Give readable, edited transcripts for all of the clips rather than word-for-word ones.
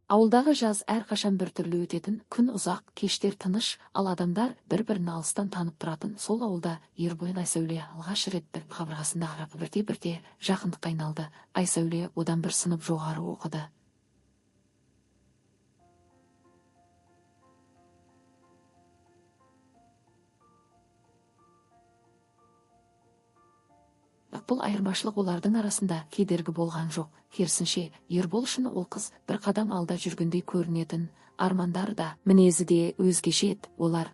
Ауылдағы жаз әрқашан бір түрлі өтетін, күн ұзақ, кештер тыныш, ал адамдар бір-бірін алыстан танып тұратын сол ауылда Ербол Айсәуле алғаш рет бір қабырғасында қарап бірте-бірте жақындыққа айналды. Айсәуле одан бір сынып жоғары оқыды. Бұл айырмашылық олардың арасында кедергі болған жоқ. Керісінше, Ербол үшін ол қыз бір қадам алда жүргендей көрінетін, армандар да, мінезі де өзгеше еді. Олар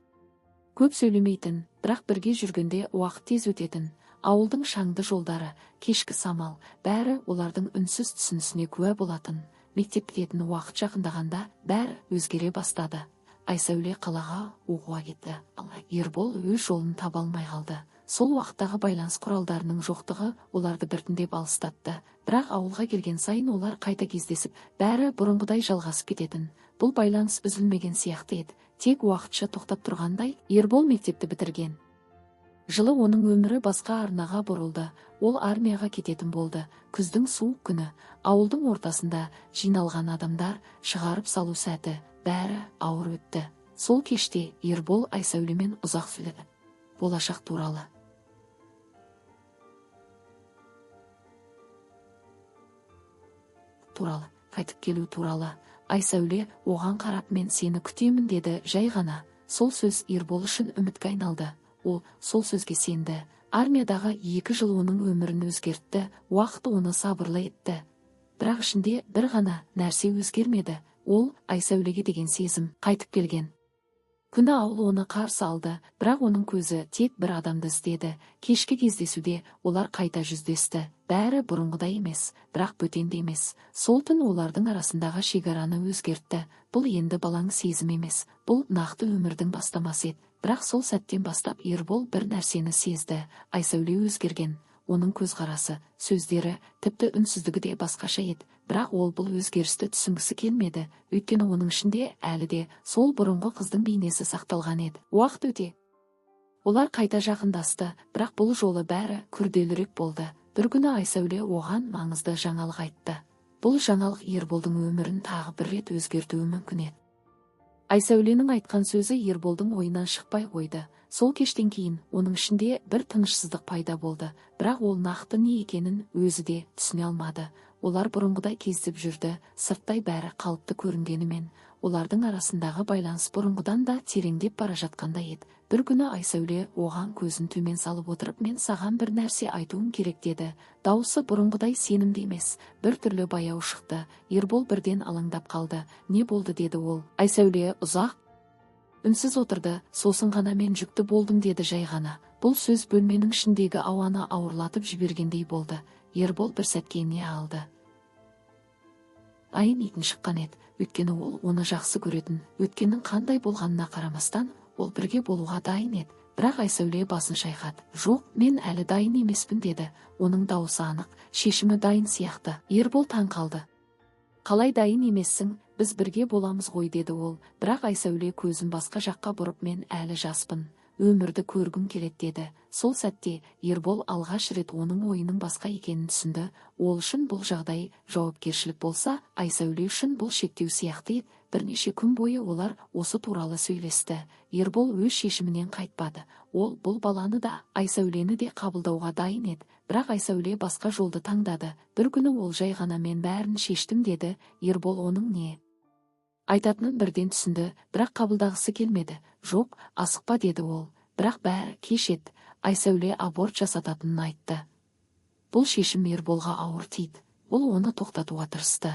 көп сөйлемейтін, бірақ бірге жүргенде уақыт тез өтетін. Ауылдың шаңды жолдары, кешкі самал, бәрі олардың үнсіз түсінісіне куә болатын. Мектеп кететін уақыт жақындағанда бәрі өзгере бастады. Айсәуле қалаға оқуға кетті, ал Ербол өз жолын таба алмай қалды. Сол уақыттағы байланыс құралдарының жоқтығы оларды біртіндеп алыстатты. Бірақ ауылға келген сайын олар қайта кездесіп, бәрі бұрынғыдай жалғасып кететін. Бұл байланыс үзілмеген сияқты еді. Тек уақытша тоқтап тұрғандай. Ербол мектепті бітірген жылы оның өмірі басқа арнаға бұрылды. Ол армияға кететін болды. Күздің суық күні, ауылдың ортасында жиналған адамдар шығарып салу сәті, бәрі ауыр өтті. Сол кеште Ербол Айсәулемен ұзақ сөйледі. Болашақ туралы. Қайтып келу туралы. Айсәуле оған қарап, мен сені күтемін деді жай ғана. Сол сөз Ербол үшін үмітке айналды. Ол сол сөзге сенді. Армиядағы 2 жыл оның өмірін өзгертті, уақыт оны сабырлы етті. Бірақ ішінде бір ғана нәрсе өзгермеді. Ол Айсәулеге деген сезім. Қайтып келген күні ауыл оны қарсы алды, бірақ оның көзі тек бір адамды іздеді. Кешкі кездесуде олар қайта жүздесті. Бәрі бұрынғыдай емес, бірақ бөтенді емес. Сол түн олардың арасындағы шекараны өзгертті. Бұл енді балаң сезім емес, бұл нақты өмірдің бастамасы еді. Бірақ сол сәттен бастап Ербол бір нәрсені сезді. Айсәуле өзгерген. Оның көзқарасы, сөздері, тіпті үнсіздігі де басқаша еді. Бірақ ол бұл өзгерісті түсінгісі келмеді. Өйткені оның ішінде әлі де сол бұрынғы қыздың бейнесі сақталған еді. Уақыт өте олар қайта жақындасты, бірақ бұл жолы бәрі күрделірек болды. Бір күні Айсәуле оған маңызды жаңалық айтты. Бұл жаңалық Ерболдың өмірін тағы бір рет өзгертуі мүмкін еді. Айсәуленің айтқан сөзі Ерболдың ойынан шықпай қойды. Сол кештен кейін оның ішінде бір тынышсыздық пайда болды, бірақ ол нақты не екенін өзі де түсіне алмады. Олар бұрынғыдай кездесіп жүрді, сырттай бәрі қалыпты көрінгенімен, олардың арасындағы байланыс бұрынғыдан да тереңдеп бара жатқандай еді. Бір күні Айсәуле оған көзін төмен салып отырып, мен саған бір нәрсе айтуым керек деді. Дауысы бұрынғыдай сенімді емес, бір түрлі баяу шықты. Ербол бірден алаңдап қалды. Не болды деді ол. Айсәуле ұзақ үнсіз отырды, сосын ғана мен жүкті болдым деді жай ғана. Бұл сөз бөлменің ішіндегі ауаны ауырлатып жібергендей болды. Ербол бір сәтке не алды. Айын итін шыққан еді, өйткені ол оны жақсы көретін. Өткеннің қандай болғанына қарамастан, ол бірге болуға дайын еді. Бірақ Айсәуле басын шайқады. Жоқ, мен әлі дайын емеспін деді. Оның дауысы анық, шешімі дайын сияқты. Ербол таң қалды. Қалай дайын емессің, біз бірге боламыз ғой деді ол. Бірақ Айсәуле көзін басқа жаққа бұрып, мен әлі жаспын, өмірді көргім келеді деді. Сол сәтте Ербол алғаш рет оның ойының басқа екенін түсінді. Ол үшін бұл жағдай жауапкершілік болса, Айсәуле үшін бұл шектеу сияқты еді. Бірнеше күн бойы олар осы туралы сөйлесті. Ербол өз шешімінен қайтпады. Ол бұл баланы да, Айсәулені де қабылдауға дайын еді. Бірақ Айсәуле басқа жолды таңдады. Бір күні ол жай ғана мен бәрін шештім деді. Ербол оның не айтатынын бірден түсінді, бірақ қабылдағысы келмеді. Жоқ, асықпа деді ол. Бірақ бәрі кеш еді. Айсәуле аборт жасататынын айтты. Бұл шешім Ерболға ауыр тиді. Ол оны тоқтатуға тырысты.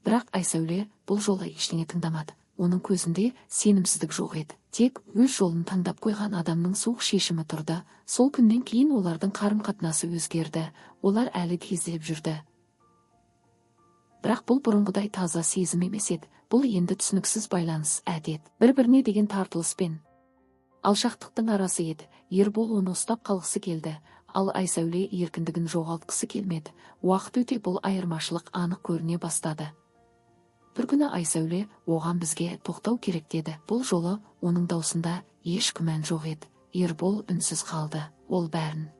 Бірақ Айсәуле бұл жолы ештеңе тыңдамады. Оның көзінде сенімсіздік жоқ еді. Тек өз жолын таңдап қойған адамның суық шешімі тұрды. Сол күннен кейін олардың қарым-қатынасы өзгерді. Олар әлі кездесіп жүрді. Бірақ бұл бұрынғыдай таза сезім емес еді. Бұл енді түсініксіз байланыс, әдет, бір-біріне деген тартылыспен алшақтықтың арасы еді. Ербол оны ұстап қалғысы келді, ал Айсәуле еркіндігін жоғалтқысы келмеді. Уақыт өте бұл айырмашылық анық көріне бастады. Бір күні Айсәуле оған бізге тоқтау керек деді. Бұл жолы оның даусында еш күмән жоқ еді. Ербол үнсіз қалды. Ол бәрін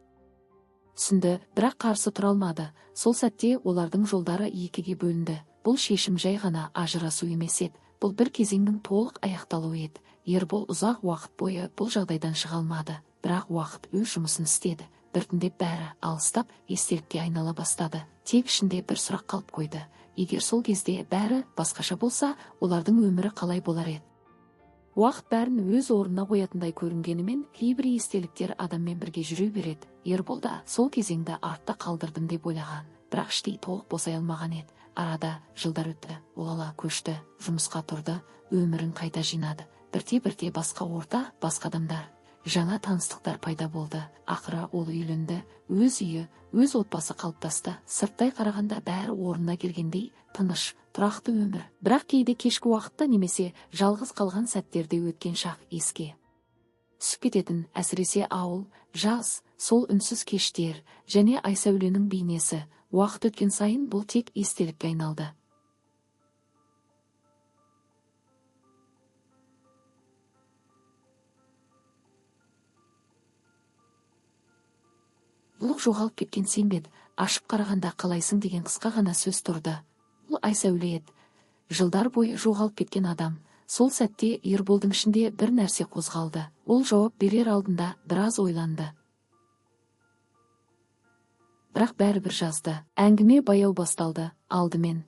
түсінді, бірақ қарсы тұра алмады. Сол сәтте олардың жолдары екіге бөлінді. бұл шешім жай ғана ажырасу емес еді. Бұл бір кезеңнің толық аяқталуы еді. Ербол ұзақ уақыт бойы бұл жағдайдан шыға алмады, бірақ уақыт өз жұмысын істеді. Біртіндеп бәрі алыстап, естелікке айнала бастады. Тек ішінде бір сұрақ қалып қойды. Егер сол кезде бәрі басқаша болса, олардың өмірі қалай болар еді? Уақыт бәрін өз орнына қоятындай көрінгенімен, кейбір естеліктер адаммен бірге жүре береді. Ербол да сол кезеңді артта қалдырдым деп ойлаған, бірақ іштей толық босай алмаған еді. Арада жылдар өтті, ол ала көшті, жұмысқа тұрды, өмірін қайта жинады. Бірте-бірте басқа орта, басқа адамдар, жаңа таныстықтар пайда болды. Ақыры ол үйленді, өз үйі, өз отбасы қалыптасты. Сырттай қарағанда бәрі орнына келгендей, тыныш, тұрақты өмір. Бірақ кейде кешкі уақытта немесе жалғыз қалған сәттерде өткен шақ еске түсіп кететін, әсіресе ауыл, жаз, сол үнсіз кештер және Айсәуленің бейнесі. Уақыт өткен сайын бұл тек естелікке айналды. Бұл жоғалып кеткен сен бе еді? Ашып қарағанда қалайсың деген қысқа ғана сөз тұрды. Бұл Айсәуле еді. Жылдар бойы жоғалып кеткен адам. Сол сәтте Ерболдың ішінде бір нәрсе қозғалды. Ол жауап берер алдында біраз ойланды. Бірақ бәрібір жазды. Әңгіме баяу басталды. Алдымен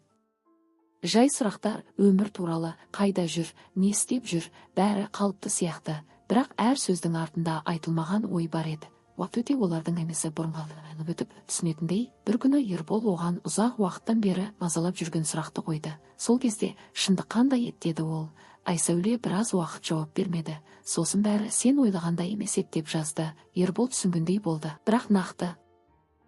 жай сұрақтар, өмір туралы, қайда жүр, не істеп жүр, бәрі қалыпты сияқты. Бірақ әр сөздің артында айтылмаған ой бар еді. Уақыт өте олардың әңгімесі бұрынғы айналып өтіп түсінетіндей, бір күні Ербол оған ұзақ уақыттан бері мазалап жүрген сұрақты қойды. Сол кезде шындық қандай еді деді ол. Айсәуле біраз уақыт жауап бермеді. Сосын бәрі сен ойлағандай емес еді деп жазды. Ербол түсінгендей болды, бірақ нақты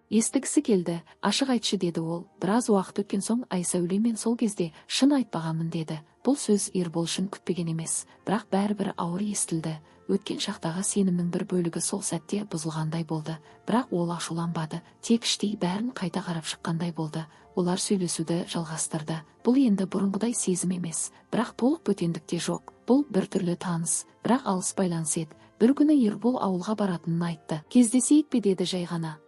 естігісі келді. Ашық айтшы деді ол. Біраз уақыт өткен соң Айсәуле мен сол кезде шын айтпағанмын деді. Бұл сөз Ербол үшін күтпеген емес, бірақ бәрібір ауыр естілді. Өткен шақтағы сенімнің бір бөлігі сол сәтте бұзылғандай болды. Бірақ ол ашуланбады, тек іштей бәрін қайта қарап шыққандай болды. Олар сөйлесуді жалғастырды. Бұл енді бұрынғыдай сезім емес, бірақ толық бөтендік те жоқ. Бұл біртүрлі таныс, бірақ алыс байланыс еді. Бір күні Ербол ауылға баратынын айтты. Кездесейік пе деді жай ғана.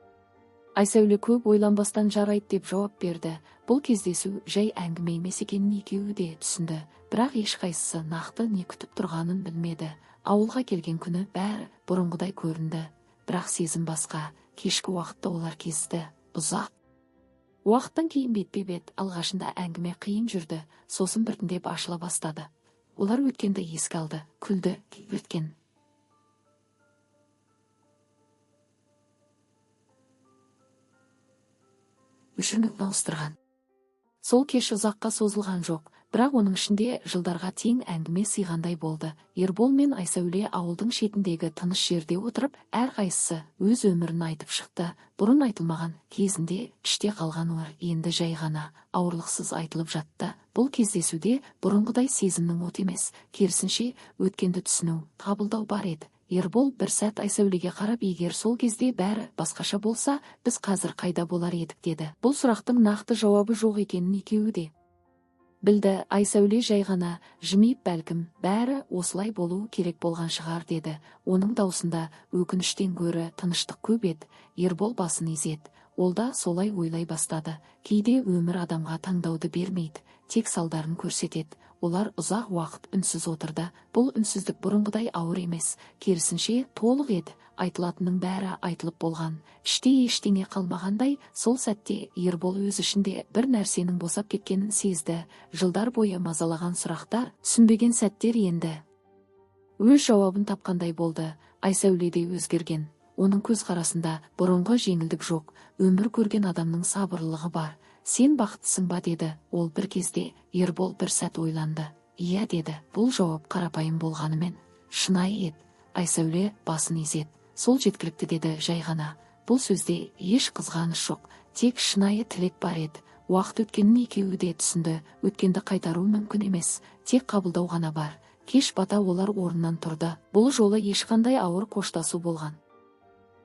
Айсәуле көп ойланбастан жарайды деп жауап берді. Бұл кездесу жай әңгіме емес екенін екеуі де түсінді. Бірақ ешқайсысы нақты не күтіп тұрғанын білмеді. Ауылға келген күні бәрі бұрынғыдай көрінді. Бірақ сезім басқа. Кешкі уақытта олар кезді. Ұзақ уақыттан кейін бетпе-бет алғашында әңгіме қиын жүрді. Сосын біртіндеп ашыла бастады. Олар өткенді еске алды, күлді, өткен өшірмек ауыстырған. Сол кеш ұзаққа созылған жоқ, бірақ оның ішінде жылдарға тең әңгіме сыйғандай болды. Ербол мен Айсәуле ауылдың шетіндегі тыныш жерде отырып, әрқайсысы өз өмірін айтып шықты. Бұрын айтылмаған, кезінде іште қалған олар енді жай ғана ауырлықсыз айтылып жатты. Бұл кездесуде бұрынғыдай сезімнің от емес, керісінше өткенді түсіну, қабылдау бар еді. Ербол бір сәт Айсәулеге қарап, егер сол кезде бәрі басқаша болса, біз қазір қайда болар едік деді. Бұл сұрақтың нақты жауабы жоқ екенін екеуі де білді. Айсәуле жай ғана жымиып, бәлкім бәрі осылай болу керек болған шығар деді. Оның даусында өкініштен гөрі тыныштық көп еді. Ербол басын изеді. Ол да солай ойлай бастады. Кейде өмір адамға таңдауды бермейді, тек салдарын көрсетеді. Олар ұзақ уақыт үнсіз отырды. Бұл үнсіздік бұрынғыдай ауыр емес, керісінше толық еді. Айтылатынның бәрі айтылып болған. Іште ештеңе қалмағандай, сол сәтте Ербол өз ішінде бір нәрсенің босап кеткенін сезді. Жылдар бойы мазалаған сұрақтар, түсінбеген сәттер енді өз жауабын тапқандай болды. Айсәуле де өзгерген. Оның көзқарасында бұрынғы жеңілдік жоқ, өмір көрген адамның сабырлығы бар. Сен бақыттысың ба деді ол бір кезде. Ербол бір сәт ойланды. Иә деді. Бұл жауап қарапайым болғанымен шынайы еді. Айсәуле басын изеді. Сол жеткілікті деді жай ғана. Бұл сөзде еш қызғаныш жоқ, тек шынайы тілек бар еді. Уақыт өткенін екеуі де түсінді. Өткенді қайтару мүмкін емес, тек қабылдау ғана бар. Кеш бата олар орнынан тұрды. Бұл жолы ешқандай ауыр қоштасу болған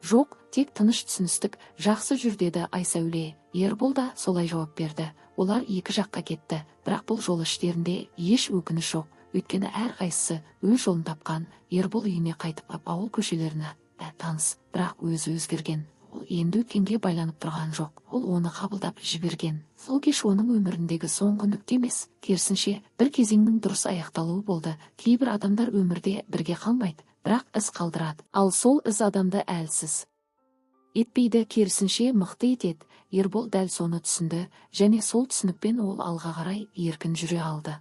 жоқ, тек тыныш түсіністік. Жақсы жүр деді Айсәуле. Ербол да солай жауап берді. Олар екі жаққа кетті, бірақ бұл жол іштерінде еш өкініш жоқ. Өйткені әрқайсысы өз жолын тапқан. Ербол үйіне қайтып ауыл көшелеріне таныс, бірақ өзі өзгерген. ол енді өткенге байланып тұрған жоқ, ол оны қабылдап жіберген. Сол кеш оның өміріндегі соңғы нүкте емес, керісінше бір кезеңнің дұрыс аяқталуы болды. Кейбір адамдар өмірде бірге қалмайды, бірақ із қалдырады, ал сол із адамды әлсіз етпейді, керісінше мықты етеді. Ербол дәл соны түсінді, және сол түсінікпен ол алға қарай еркін жүре алды.